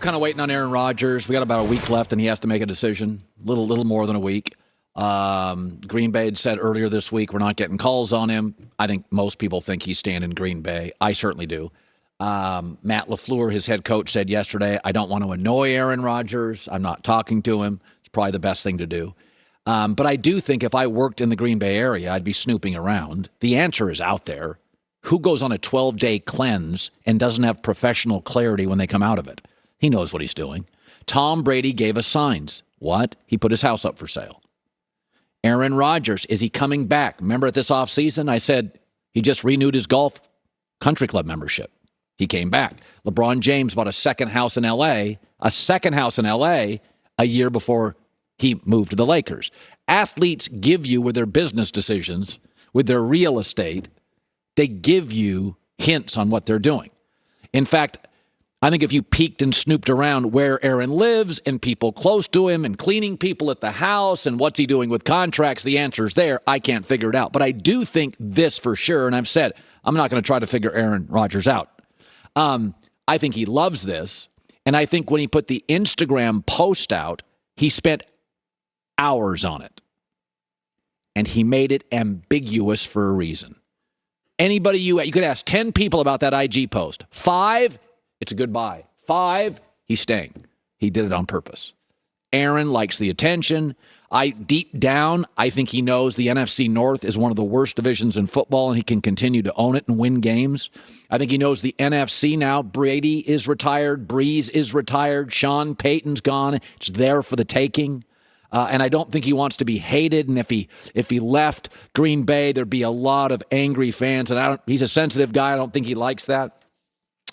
kind of waiting on Aaron Rodgers. We got about a week left, and he has to make a decision. Little more than a week. Green Bay had said earlier this week we're not getting calls on him. I think most people think he's staying in Green Bay. I certainly do. Matt LaFleur, his head coach, said yesterday, I don't want to annoy Aaron Rodgers. I'm not talking to him. It's probably the best thing to do. But I do think if I worked in the Green Bay area, I'd be snooping around. The answer is out there. Who goes on a 12-day cleanse and doesn't have professional clarity when they come out of it? He knows what he's doing. Tom Brady gave us signs. What? He put his house up for sale. Aaron Rodgers, is he coming back? Remember at this offseason, I said he just renewed his golf country club membership. He came back. LeBron James bought a second house in L.A., a year before he moved to the Lakers. Athletes give you, with their business decisions, with their real estate, they give you hints on what they're doing. In fact, I think if you peeked and snooped around where Aaron lives and people close to him and cleaning people at the house and what's he doing with contracts, the answer's there. I can't figure it out. But I do think this for sure, and I've said I'm not going to try to figure Aaron Rodgers out. I think he loves this, and I think when he put the Instagram post out, he spent hours on it. And he made it ambiguous for a reason. Anybody you could ask 10 people about that IG post. 5, it's a goodbye. 5, he's staying. He did it on purpose. Aaron likes the attention. Deep down, I think he knows the NFC North is one of the worst divisions in football, and he can continue to own it and win games. I think he knows the NFC now. Brady is retired. Breeze is retired. Sean Payton's gone. It's there for the taking. And I don't think he wants to be hated. And if he left Green Bay, there'd be a lot of angry fans. And he's a sensitive guy. I don't think he likes that.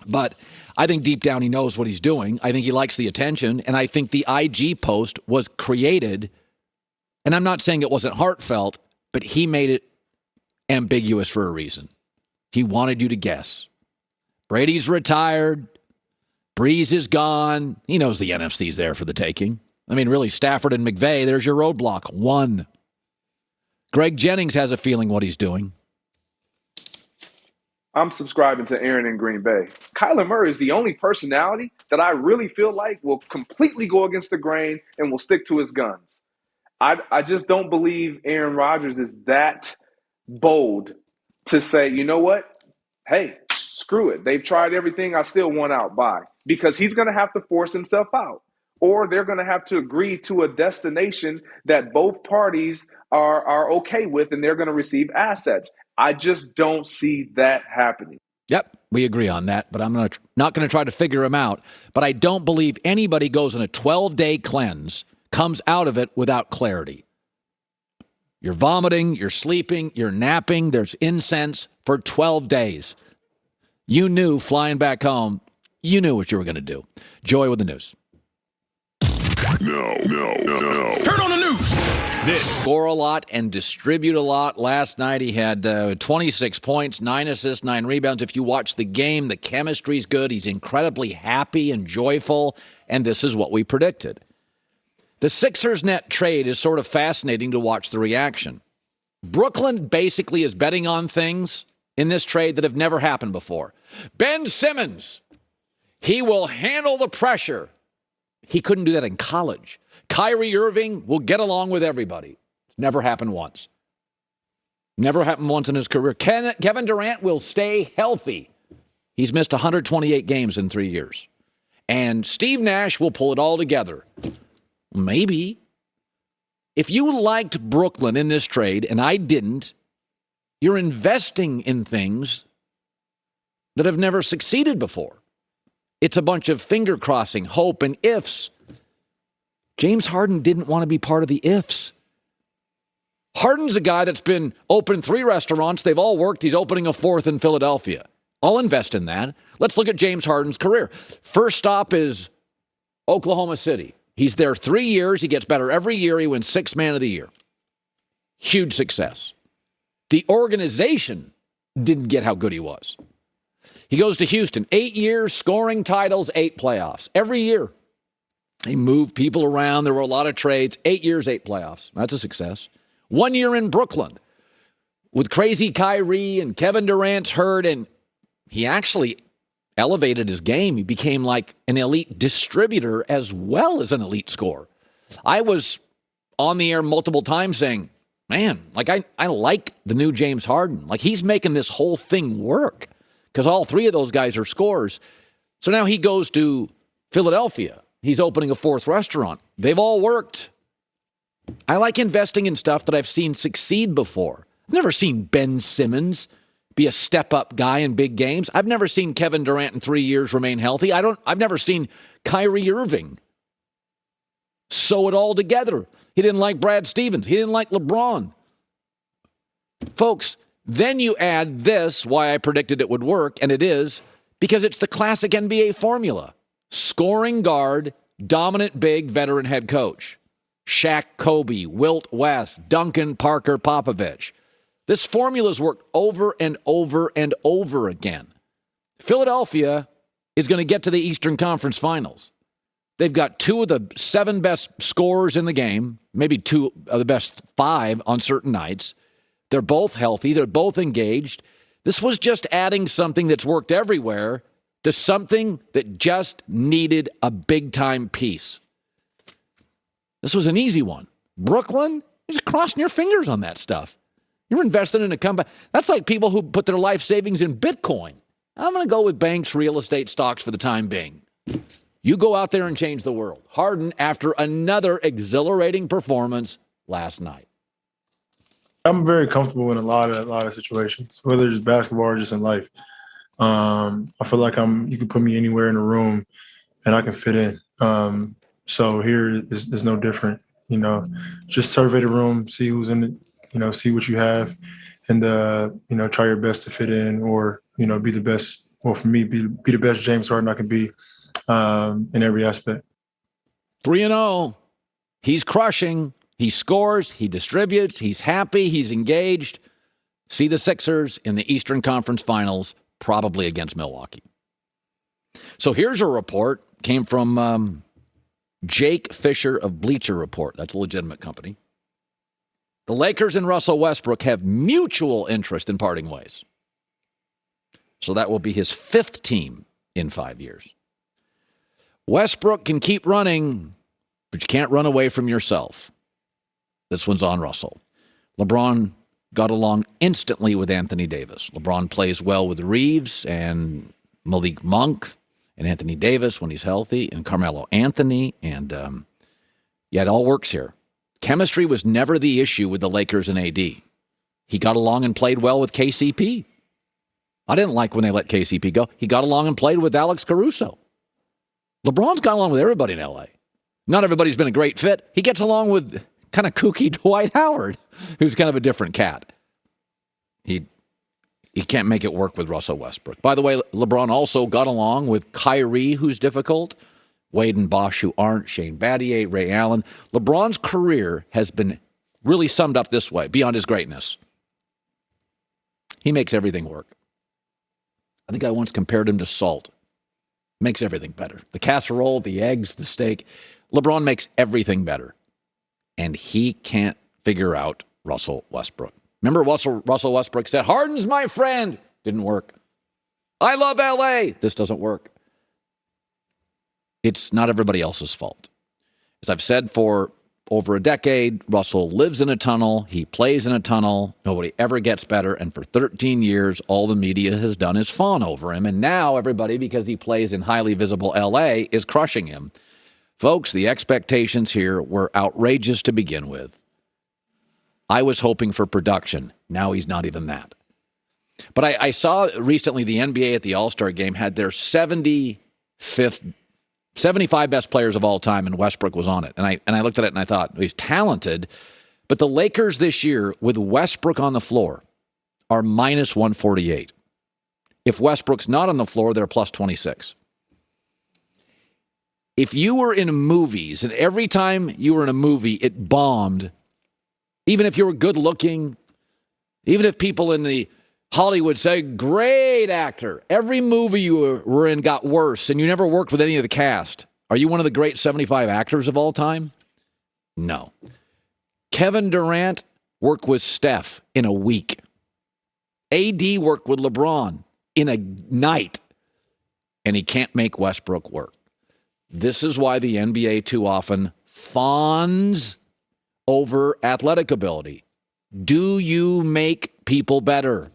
But I think deep down he knows what he's doing. I think he likes the attention. And I think the IG post was created, and I'm not saying it wasn't heartfelt, but he made it ambiguous for a reason. He wanted you to guess. Brady's retired. Breeze is gone. He knows the NFC's there for the taking. I mean, really, Stafford and McVay, there's your roadblock. 1. Greg Jennings has a feeling what he's doing. I'm subscribing to Aaron in Green Bay. Kyler Murray is the only personality that I really feel like will completely go against the grain and will stick to his guns. I just don't believe Aaron Rodgers is that bold to say, you know what? Hey, screw it. They've tried everything. I still want out. Bye. Because he's going to have to force himself out. Or they're going to have to agree to a destination that both parties are okay with, and they're going to receive assets. I just don't see that happening. Yep, we agree on that, but I'm not going to try to figure him out. But I don't believe anybody goes on a 12-day cleanse, comes out of it without clarity. You're vomiting, you're sleeping, you're napping, there's incense for 12 days. You knew flying back home, you knew what you were going to do. Joy with the news. No. Turn on the news. This. Score a lot and distribute a lot. Last night he had 26 points, 9 assists, 9 rebounds. If you watch the game, the chemistry's good. He's incredibly happy and joyful, and this is what we predicted. The Sixers net trade is sort of fascinating to watch the reaction. Brooklyn basically is betting on things in this trade that have never happened before. Ben Simmons, he will handle the pressure. He couldn't do that in college. Kyrie Irving will get along with everybody. Never happened once. Never happened once in his career. Kevin Durant will stay healthy. He's missed 128 games in 3 years. And Steve Nash will pull it all together. Maybe. If you liked Brooklyn in this trade, and I didn't, you're investing in things that have never succeeded before. It's a bunch of finger crossing, hope, and ifs. James Harden didn't want to be part of the ifs. Harden's a guy that's been open 3 restaurants. They've all worked. He's opening a 4th in Philadelphia. I'll invest in that. Let's look at James Harden's career. First stop is Oklahoma City. He's there 3 years. He gets better every year. He wins 6th Man of the Year. Huge success. The organization didn't get how good he was. He goes to Houston, 8 years, scoring titles, 8 playoffs. Every year. He moved people around. There were a lot of trades. 8 years, 8 playoffs. That's a success. 1 year in Brooklyn with crazy Kyrie and Kevin Durant's hurt, and he actually elevated his game. He became like an elite distributor as well as an elite scorer. I was on the air multiple times saying, man, like I like the new James Harden. Like he's making this whole thing work because all three of those guys are scorers. So now he goes to Philadelphia. He's opening a fourth restaurant. They've all worked. I like investing in stuff that I've seen succeed before. I've never seen Ben Simmons be a step-up guy in big games. I've never seen Kevin Durant in 3 years remain healthy. I've never seen Kyrie Irving sew it all together. He didn't like Brad Stevens. He didn't like LeBron. Folks, then you add this, why I predicted it would work, and it is, because it's the classic NBA formula. Scoring guard, dominant big, veteran head coach. Shaq Kobe, Wilt West, Duncan Parker Popovich. This formula's worked over and over and over again. Philadelphia is going to get to the Eastern Conference Finals. They've got 2 of the 7 best scorers in the game, maybe 2 of the best 5 on certain nights. They're both healthy. They're both engaged. This was just adding something that's worked everywhere to something that just needed a big-time piece. This was an easy one. Brooklyn, you're just crossing your fingers on that stuff. You're investing in a company. That's like people who put their life savings in Bitcoin. I'm going to go with banks, real estate, stocks for the time being. You go out there and change the world. Harden after another exhilarating performance last night. I'm very comfortable in a lot of situations, whether it's basketball or just in life. I feel like you can put me anywhere in a room and I can fit in. So here is no different, just survey the room, see who's in it, see what you have and, try your best to fit in or, be the best. Well, for me, be the best James Harden I can be in every aspect. 3-0. He's crushing. He scores. He distributes. He's happy. He's engaged. See the Sixers in the Eastern Conference Finals, probably against Milwaukee. So here's a report. Came from Jake Fisher of Bleacher Report. That's a legitimate company. The Lakers and Russell Westbrook have mutual interest in parting ways. So that will be his 5th team in 5 years. Westbrook can keep running, but you can't run away from yourself. This one's on Russell. LeBron got along instantly with Anthony Davis. LeBron plays well with Reeves and Malik Monk and Anthony Davis when he's healthy and Carmelo Anthony. And it all works here. Chemistry was never the issue with the Lakers and AD. He got along and played well with KCP. I didn't like when they let KCP go. He got along and played with Alex Caruso. LeBron's got along with everybody in L.A. Not everybody's been a great fit. He gets along with kind of kooky Dwight Howard, who's kind of a different cat. He can't make it work with Russell Westbrook. By the way, LeBron also got along with Kyrie, who's difficult, Wade and Bosh, who aren't, Shane Battier, Ray Allen. LeBron's career has been really summed up this way, beyond his greatness. He makes everything work. I think I once compared him to salt. Makes everything better. The casserole, the eggs, the steak. LeBron makes everything better. And he can't figure out Russell Westbrook. Remember Russell Westbrook said, Harden's my friend. Didn't work. I love L.A. This doesn't work. It's not everybody else's fault. As I've said for over a decade, Russell lives in a tunnel. He plays in a tunnel. Nobody ever gets better. And for 13 years, all the media has done is fawn over him. And now everybody, because he plays in highly visible L.A., is crushing him. Folks, the expectations here were outrageous to begin with. I was hoping for production. Now he's not even that. But I saw recently the NBA at the All-Star game had their 75 best players of all time, and Westbrook was on it. And I looked at it and I thought, he's talented. But the Lakers this year, with Westbrook on the floor, are minus 148. If Westbrook's not on the floor, they're plus 26. If you were in movies, and every time you were in a movie, it bombed, even if you were good looking, even if people in the Hollywood say, great actor, every movie you were in got worse, and you never worked with any of the cast. Are you one of the great 75 actors of all time? No. Kevin Durant worked with Steph in a week. AD worked with LeBron in a night. and he can't make Westbrook work. This is why the NBA too often fawns over athletic ability. Do you make people better?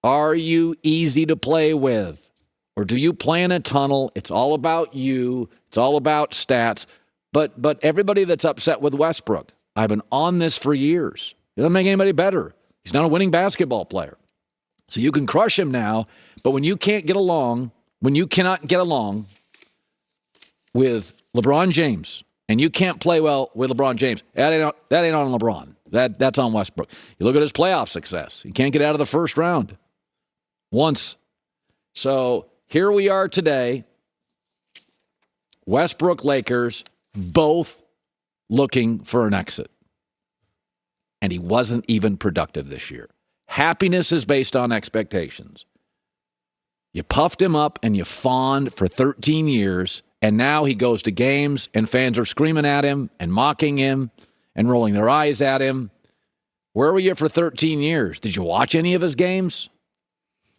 Are you easy to play with? Or do you play in a tunnel? It's all about you. It's all about stats. But everybody that's upset with Westbrook, I've been on this for years. It doesn't make anybody better. He's not a winning basketball player. So you can crush him now, but when you cannot get along with LeBron James, and you can't play well with LeBron James, that ain't on LeBron. That's on Westbrook. You look at his playoff success. He can't get out of the first round once. So here we are today. Westbrook, Lakers, both looking for an exit. And he wasn't even productive this year. Happiness is based on expectations. You puffed him up and you fawned for 13 years, and now he goes to games and fans are screaming at him and mocking him and rolling their eyes at him. Where were you for 13 years? Did you watch any of his games?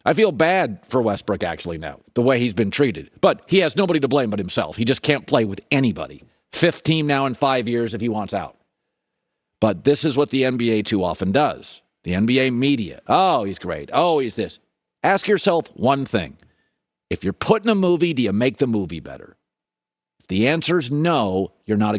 I feel bad for Westbrook actually now, the way he's been treated. But he has nobody to blame but himself. He just can't play with anybody. Fifth team now in 5 years if he wants out. But this is what the NBA too often does. The NBA media. Oh, he's great. Oh, he's this. Ask yourself one thing. If you're put in a movie, do you make the movie better? If the answer is no, you're not a great